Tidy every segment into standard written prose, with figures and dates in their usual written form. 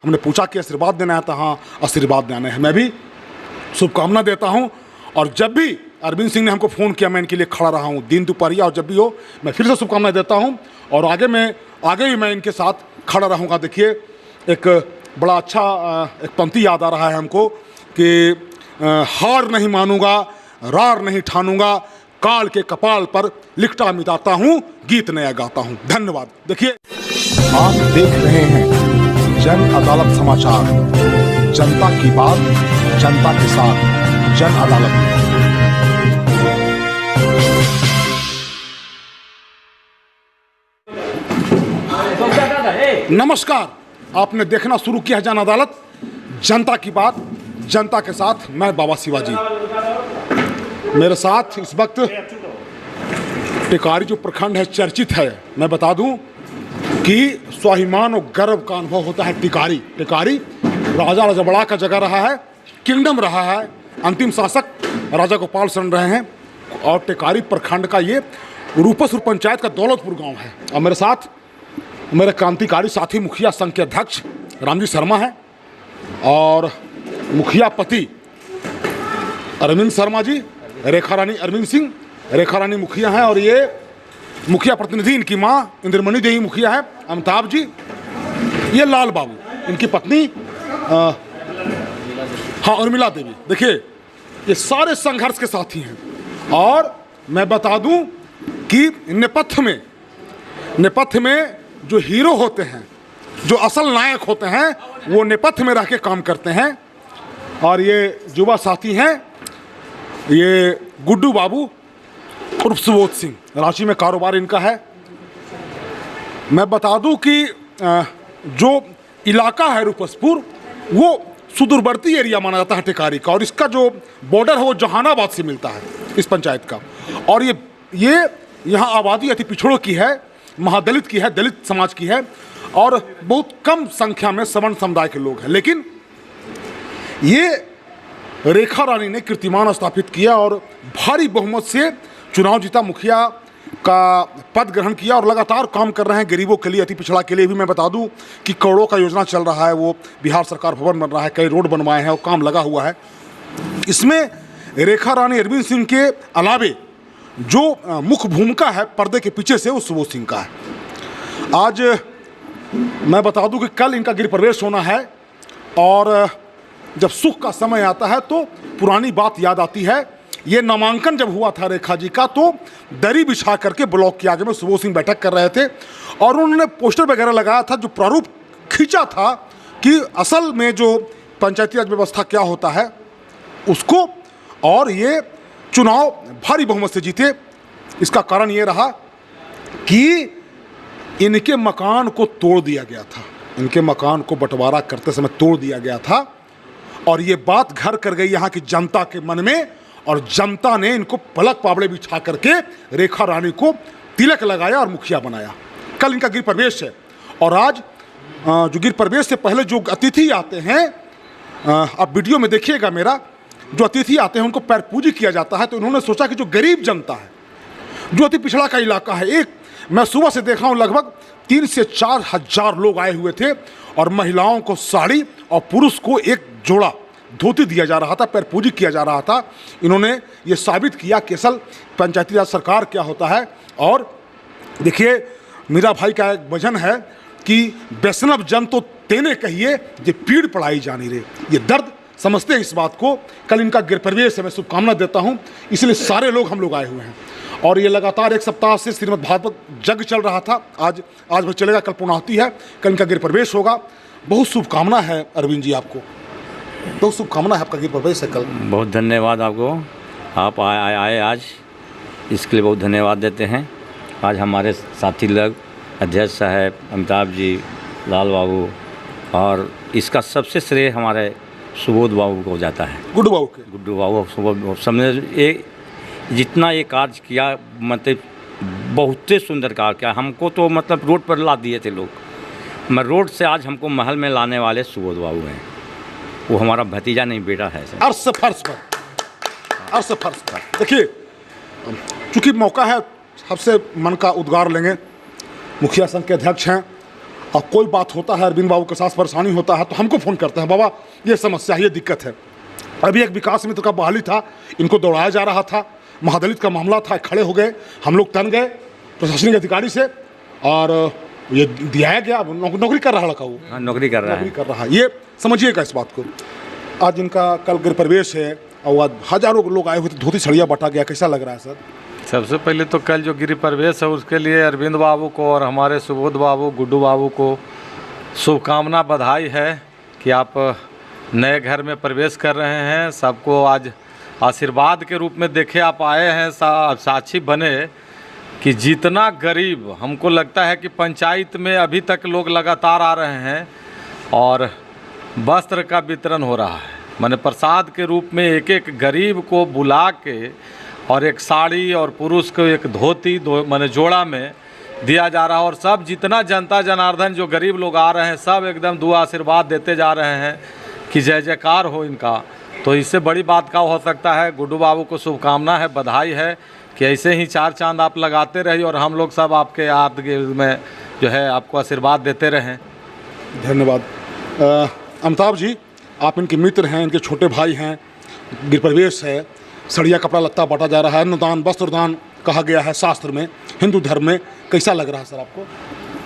हमने पूछा कि आशीर्वाद देना है, तो हाँ आशीर्वाद देना है। मैं भी शुभकामना देता हूँ। और जब भी अरविंद सिंह ने हमको फ़ोन किया, मैं इनके लिए खड़ा रहा हूँ दिन दोपहरिया, और जब भी हो मैं फिर से शुभकामनाएं देता हूँ। और आगे भी मैं इनके साथ खड़ा रहूँगा। देखिए, एक बड़ा अच्छा एक पंक्ति याद आ रहा है हमको कि हार नहीं मानूंगा, रार नहीं ठानूंगा, काल के कपाल पर लिखता मिटाता हूँ, गीत नया गाता हूँ। धन्यवाद। देखिए, आप देख रहे हैं जन अदालत समाचार, जनता की बात जनता के साथ, जन अदालत। नमस्कार, आपने देखना शुरू किया जन अदालत, जनता की बात जनता के साथ। मैं बाबा शिवाजी, मेरे साथ इस वक्त टिकारी जो प्रखंड है चर्चित है। मैं बता दूं कि स्वाभिमान और गर्व का अनुभव होता है। टिकारी राजा रजबड़ा का जगह रहा है, किंगडम रहा है। अंतिम शासक राजा गोपाल शरण रहे हैं। और टिकारी प्रखंड का ये रूपसपुर पंचायत का दौलतपुर गांव है। और मेरे साथ मेरे क्रांतिकारी साथी मुखिया संघ के अध्यक्ष रामजी शर्मा हैं, और मुखिया पति अरविंद शर्मा जी, रेखा रानी अरविंद सिंह, रेखा रानी मुखिया हैं। और ये मुखिया प्रतिनिधि इनकी माँ इंद्रमणि देवी मुखिया है, अमिताभ जी। ये लाल बाबू, इनकी पत्नी हाँ उर्मिला देवी। देखिए, ये सारे संघर्ष के साथी हैं। और मैं बता दूं कि नेपथ्य में जो हीरो होते हैं, जो असल नायक होते हैं, वो नेपथ्य में रह के काम करते हैं। और ये युवा साथी हैं, ये गुड्डू बाबू उर्फ सुबोध सिंह, रांची में कारोबार इनका है। मैं बता दूं कि जो इलाका है रूपसपुर, वो सुदूरवर्ती एरिया माना जाता है टिकारी का। और इसका जो बॉर्डर है वो जहानाबाद से मिलता है इस पंचायत का। और ये यहाँ आबादी अति पिछड़ों की है, महादलित की है, दलित समाज की है, और बहुत कम संख्या में सवर्ण समुदाय के लोग हैं। लेकिन ये रेखा रानी ने कीर्तिमान स्थापित किया और भारी बहुमत से चुनाव जीता, मुखिया का पद ग्रहण किया, और लगातार काम कर रहे हैं गरीबों के लिए, अति पिछड़ा के लिए भी। मैं बता दूं कि करोड़ों का योजना चल रहा है, वो बिहार सरकार भवन बन रहा है, कई रोड बनवाए हैं और काम लगा हुआ है। इसमें रेखा रानी अरविंद सिंह के अलावे जो मुख्य भूमिका है पर्दे के पीछे से, वो सुबोध सिंह का है। आज मैं बता दूं कि कल इनका गृह प्रवेश होना है, और जब सुख का समय आता है तो पुरानी बात याद आती है। ये नामांकन जब हुआ था रेखा जी का, तो दरी बिछा करके ब्लॉक के आगे में सुबोध सिंह बैठक कर रहे थे, और उन्होंने पोस्टर वगैरह लगाया था, जो प्रारूप खींचा था कि असल में जो पंचायती राज व्यवस्था क्या होता है उसको। और ये चुनाव भारी बहुमत से जीते। इसका कारण ये रहा कि इनके मकान को तोड़ दिया गया था, इनके मकान को बंटवारा करते समय तोड़ दिया गया था। और ये बात घर कर गई यहाँ की जनता के मन में, और जनता ने इनको पलक पाबड़े बिछा करके रेखा रानी को तिलक लगाया और मुखिया बनाया। कल इनका गृह प्रवेश है। और आज जो गृह प्रवेश से पहले जो अतिथि आते हैं, आप वीडियो में देखिएगा मेरा, जो अतिथि आते हैं उनको पैर पूजी किया जाता है। तो उन्होंने सोचा कि जो गरीब जनता है, जो अति पिछड़ा का इलाका है, मैं सुबह से देखा हूँ लगभग 3 से 4 हज़ार लोग आए हुए थे, और महिलाओं को साड़ी और पुरुष को एक जोड़ा धोती दिया जा रहा था, पैर पूजी किया जा रहा था। इन्होंने ये साबित किया कि असल पंचायती राज सरकार क्या होता है। और देखिए, मीरा भाई का एक भजन है कि वैष्णव जन तो तेने कहिए, ये पीड़ पड़ाई जानी रे। ये दर्द समझते हैं इस बात को। कल इनका गृह प्रवेश है, मैं शुभकामना देता हूँ, इसलिए सारे लोग हम लोग आए हुए हैं। और ये लगातार 1 सप्ताह से श्रीमद् भागवत यज्ञ चल रहा था, आज भी चलेगा, कल पूर्णाहुति है, कल इनका गृह प्रवेश होगा। बहुत शुभकामना है अरविंद जी, आपको बहुत शुभकामना है, आपका गृह प्रवेश है कल। बहुत धन्यवाद आपको, आप आए आज, इसके लिए बहुत धन्यवाद देते हैं। आज हमारे साथी लोग, अध्यक्ष साहब, अमिताभ जी, लाल बाबू, और इसका सबसे श्रेय हमारे सुबोध बाबू को जाता है, गुड्डू बाबू, सुबोध। समझे ये जितना ये कार्य किया, मतलब बहुत ही सुंदर कार्य किया। हमको तो मतलब रोड पर ला दिए थे लोग, मैं रोड से आज हमको महल में लाने वाले सुबोध बाबू हैं। वो हमारा भतीजा नहीं, बेटा है सर। अर्श फर्श पर देखिए, चूँकि मौका है, सबसे मन का उद्गार लेंगे। मुखिया संघ के अध्यक्ष हैं, और कोई बात होता है, अरविंद बाबू के साथ परेशानी होता है तो हमको फ़ोन करते हैं, बाबा ये समस्या है, ये दिक्कत है। अभी एक विकास मित्र का बहाली था, इनको दौड़ाया जा रहा था, महादलित का मामला था, खड़े हो गए, हम लोग तन गए प्रशासनिक अधिकारी से और ये दिया गया। नौकरी कर रहा लड़का, वो हाँ, नौकरी कर रहा है। ये समझिएगा इस बात को। आज इनका कल गृह प्रवेश है और आज हजारों लोग आए हुए थे, धोती छड़िया बटा गया, कैसा लग रहा है सर? सबसे पहले तो कल जो गृह प्रवेश है उसके लिए अरविंद बाबू को और हमारे सुबोध बाबू, गुड्डू बाबू को शुभकामना, बधाई है कि आप नए घर में प्रवेश कर रहे हैं। सबको आज आशीर्वाद के रूप में देखे आप आए हैं, साक्षी बने कि जितना गरीब, हमको लगता है कि पंचायत में अभी तक लोग लगातार आ रहे हैं और वस्त्र का वितरण हो रहा है, माने प्रसाद के रूप में एक एक गरीब को बुला के और एक साड़ी और पुरुष को एक धोती माने जोड़ा में दिया जा रहा है। और सब जितना जनता जनार्दन जो गरीब लोग आ रहे हैं सब एकदम दुआ आशीर्वाद देते जा रहे हैं कि जय जयकार हो इनका। तो इससे बड़ी बात क्या हो सकता है। गुड्डू बाबू को शुभकामना है, बधाई है कि ऐसे ही चार चांद आप लगाते रहिए और हम लोग सब आपके याद में जो है आपको आशीर्वाद देते रहें। धन्यवाद। अमिताभ जी, आप इनके मित्र हैं, इनके छोटे भाई हैं, गृह प्रवेश है, सड़िया कपड़ा लत्ता बांटा जा रहा है, अन्नदान वस्त्रदान कहा गया है शास्त्र में, हिंदू धर्म में, कैसा लग रहा है सर आपको?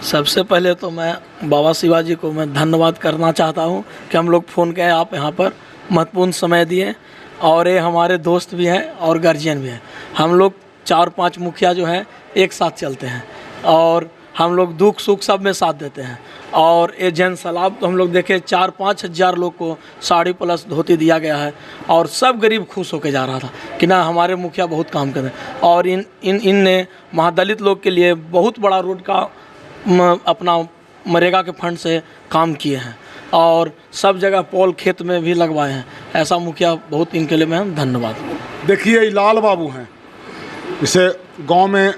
सबसे पहले तो मैं बाबा शिवाजी को मैं धन्यवाद करना चाहता हूं कि हम लोग फ़ोन किए, आप यहां पर महत्वपूर्ण समय दिए और ये हमारे दोस्त भी हैं और गार्जियन भी हैं। हम लोग 4-5 मुखिया जो हैं एक साथ चलते हैं और हम लोग दुख सुख सब में साथ देते हैं। और ये जन सलाब तो हम लोग देखे 4-5 हज़ार लोग को साड़ी प्लस धोती दिया गया है और सब गरीब खुश होकर जा रहा था कि ना हमारे मुखिया बहुत काम कर रहे हैं। और इनने महादलित लोग के लिए बहुत बड़ा रोड का अपना मनरेगा के फंड से काम किए हैं और सब जगह पोल खेत में भी लगवाए हैं। ऐसा मुखिया बहुत, इनके लिए मैं धन्यवाद। देखिए ये लाल बाबू हैं, इसे गांव में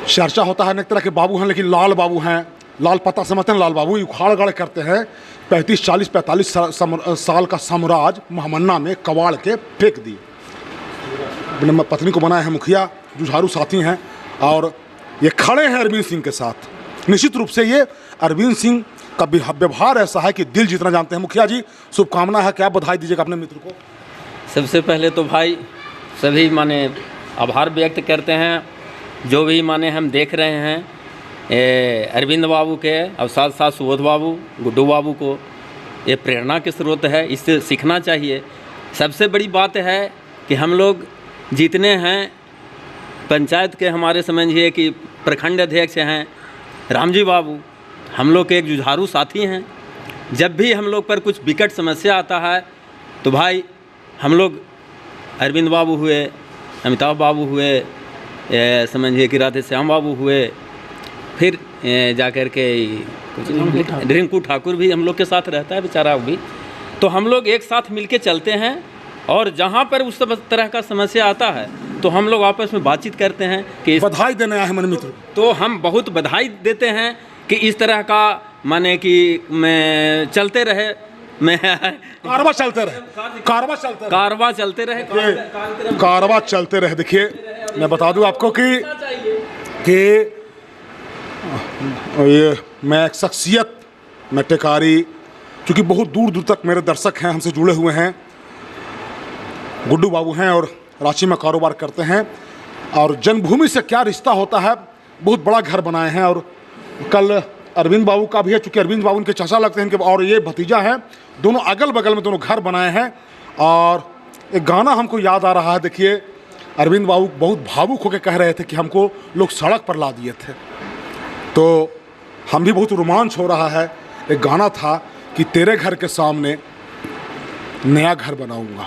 चर्चा होता है, अनेक तरह के बाबू हैं, लेकिन लाल बाबू हैं। लाल पता समझते हैं, लाल बाबू उखाड़ गाड़ करते हैं। 35-40-45 साल का साम्राज्य महामन्ना में कबाड़ के फेंक दिए। अपने पत्नी को बनाए हैं मुखिया, जुझारू साथी हैं और ये खड़े हैं अरविंद सिंह के साथ। निश्चित रूप से ये अरविंद सिंह का व्यवहार ऐसा है कि दिल जितना जानते हैं। मुखिया जी, शुभकामना है, क्या बधाई दीजिएगा अपने मित्र को? सबसे पहले तो भाई सभी माने आभार व्यक्त करते हैं, जो भी माने हम देख रहे हैं अरविंद बाबू के और साथ साथ सुबोध बाबू, गुड्डू बाबू को ये प्रेरणा के स्रोत है, इससे सीखना चाहिए। सबसे बड़ी बात है कि हम लोग जितने हैं पंचायत के, हमारे समझिए कि प्रखंड अध्यक्ष हैं रामजी बाबू, हम लोग के एक जुझारू साथी हैं। जब भी हम लोग पर कुछ विकट समस्या आता है तो भाई हम लोग अरविंद बाबू हुए, अमिताभ बाबू हुए, समझिए कि राधे श्याम बाबू हुए, फिर जा कर के कुछ रिंकू ठाकुर भी हम लोग के साथ रहता है बेचारा भी। तो हम लोग एक साथ मिलके चलते हैं और जहाँ पर उस तरह का समस्या आता है तो हम लोग आपस में बातचीत करते हैं कि बधाई देने आए हैं मन मित्र। तो हम बहुत बधाई देते हैं कि इस तरह का माने कि मैं चलते रहे, मैं कारवा चलते रहे, कारवा चलते रहे, कारवा चलते रहे, कारवा चलते रहे। देखिए मैं बता दूं आपको कि ये मैं एक शख्सियत, मैं टेकारी, क्योंकि बहुत दूर दूर तक मेरे दर्शक हैं, हमसे जुड़े हुए हैं। गुड्डू बाबू हैं और रांची में कारोबार करते हैं और जन्मभूमि से क्या रिश्ता होता है, बहुत बड़ा घर बनाए हैं। और कल अरविंद बाबू का भी है, चूँकि अरविंद बाबू उनके चाचा लगते हैं और ये भतीजा है, दोनों अगल बगल में दोनों घर बनाए हैं। और एक गाना हमको याद आ रहा है, देखिए अरविंद बाबू बहुत भावुक होकर कह रहे थे कि हमको लोग सड़क पर ला दिए थे, तो हम भी बहुत रोमांच हो रहा है। एक गाना था कि तेरे घर के सामने नया घर बनाऊंगा।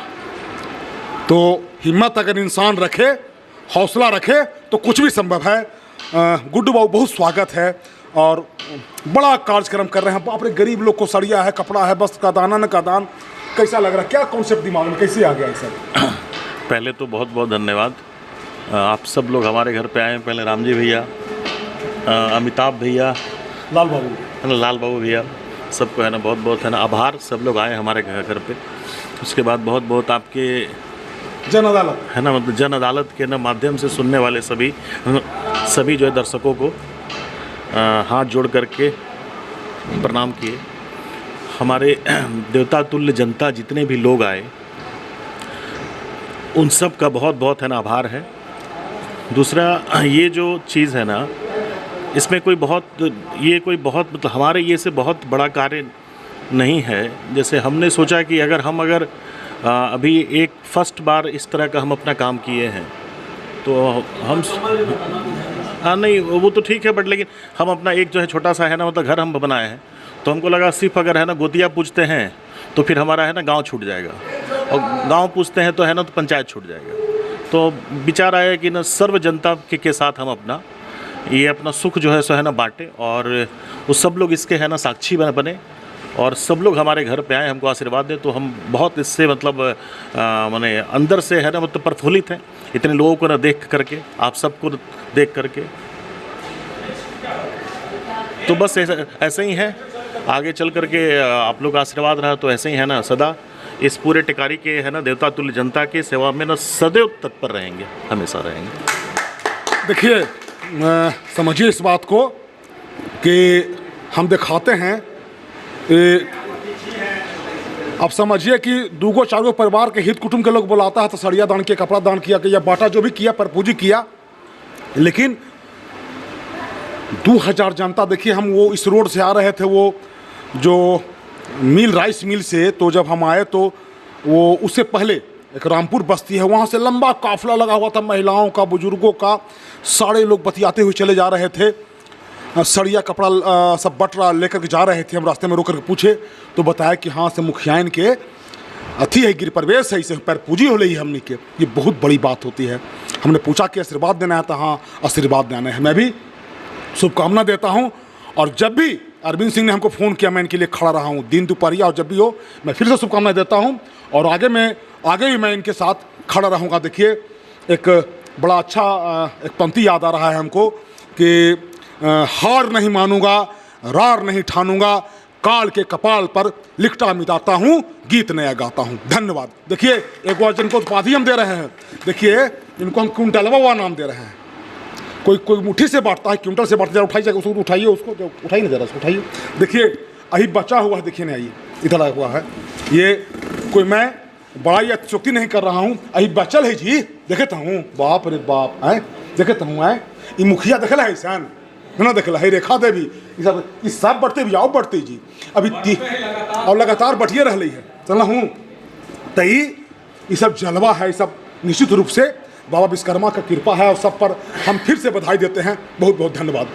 तो हिम्मत अगर इंसान रखे, हौसला रखे तो कुछ भी संभव है। गुड्डू बाबू बहुत स्वागत है और बड़ा कार्यक्रम कर रहे हैं। बाप रे, गरीब लोग को सड़िया है, कपड़ा है, वस्त्र का दान, अन्न का दान, कैसा लग रहा है? क्या कॉन्सेप्ट दिमाग में कैसे आ गया सर? पहले तो बहुत बहुत धन्यवाद, आप सब लोग हमारे घर पे आए। पहले रामजी भैया, अमिताभ भैया, लाल बाबू भैया, सबको है ना बहुत बहुत है ना आभार, सब लोग आए हमारे घर पे। उसके बाद बहुत बहुत आपके जन अदालत है ना, मतलब जन अदालत के ना माध्यम से सुनने वाले सभी जो है दर्शकों को हाथ जोड़ करके प्रणाम किए। हमारे देवता तुल्य जनता जितने भी लोग आए उन सब का बहुत बहुत है ना आभार है। दूसरा ये जो चीज़ है ना, इसमें कोई बहुत मतलब हमारे ये से बहुत बड़ा कार्य नहीं है। जैसे हमने सोचा कि अगर अभी एक फर्स्ट बार इस तरह का हम अपना काम किए हैं तो हम नहीं वो तो ठीक है, बट लेकिन हम अपना एक जो है छोटा सा है ना मतलब घर हम बनाए हैं, तो हमको लगा सिर्फ अगर है ना गोतिया पूछते हैं तो फिर हमारा है ना गांव छूट जाएगा, और गांव पूछते हैं तो है ना तो पंचायत छूट जाएगा। तो विचार आया कि ना सर्व जनता के साथ हम अपना सुख जो है सो है ना बांटे, और वो सब लोग इसके है ना साक्षी बने और सब लोग हमारे घर पे आए हमको आशीर्वाद दें। तो हम बहुत इससे मतलब माने अंदर से है ना मतलब प्रफुल्लित हैं इतने लोगों को ना देख करके, आप सबको देख करके। तो बस ऐसे ही है, आगे चल करके आप लोग का आशीर्वाद रहा तो ऐसे ही है ना सदा इस पूरे टिकारी के है ना देवता तुल्य जनता की सेवा में ना सदैव तत्पर रहेंगे, हमेशा रहेंगे। देखिए समझिए इस बात को कि हम दिखाते हैं, अब समझिए कि दूगो चारों परिवार के हित कुटुंब के लोग बुलाता है तो सड़िया दान किया, कपड़ा दान किया कि या बाटा जो भी किया पर पूजी किया, लेकिन 2000 जनता। देखिए हम वो इस रोड से आ रहे थे, वो जो राइस मिल से, तो जब हम आए तो वो उससे पहले एक रामपुर बस्ती है, वहाँ से लंबा काफिला लगा हुआ था महिलाओं का, बुजुर्गों का, सारे लोग बतियाते हुए चले जा रहे थे। सड़िया कपड़ा सब बटरा लेकर के जा रहे थे। हम रास्ते में रोक करके पूछे तो बताया कि हाँ से मुखियाइन के अथी है, गिर प्रवेश है, इसे पैर पूजी हो रही है हमने के। ये बहुत बड़ी बात होती है। हमने पूछा कि आशीर्वाद देना है, तो हाँ आशीर्वाद देना है। मैं भी शुभकामना देता हूँ, और जब भी अरविंद सिंह ने हमको फ़ोन किया मैं इनके लिए खड़ा रहा हूँ दिन दोपहरिया, और जब भी हो मैं फिर से शुभकामनाएं देता हूँ, और आगे भी मैं इनके साथ खड़ा रहूँगा। देखिए एक बड़ा अच्छा एक पंक्ति याद आ रहा है हमको कि हार नहीं मानूंगा, रार नहीं ठानूंगा, काल के कपाल पर लिखता मिटाता हूँ, गीत नया गाता हूँ। धन्यवाद। देखिए एक बार जिनको उपाधि हम दे रहे हैं, देखिए इनको हम क्विंटलवा हुआ नाम दे रहे हैं। कोई मुट्ठी से बांटता है, क्विंटल से बांटता है, उठाई जाएगा उसको, उठाइए उसको, उठाई नहीं दे रहा उसको, उठाइए। देखिए अभी बचा हुआ है, देखिए नहीं, आइए इधर लगा हुआ है। ये कोई मैं बड़ाई अतिशोक्ति नहीं कर रहा हूँ, अभी बचल है जी, देखता हूँ, बाप रे बाप है, देखता हूँ है। ये मुखिया देखला है ईशान है ना, देखला है रेखा देवी, ये सब बढ़ते भी आओ बढ़ते जी, अभी और लगातार बढ़िए रह रही है चल हूँ। तो ये सब जलवा है, ये सब निश्चित रूप से बाबा विश्वकर्मा का कृपा है, और सब पर हम फिर से बधाई देते हैं। बहुत बहुत धन्यवाद।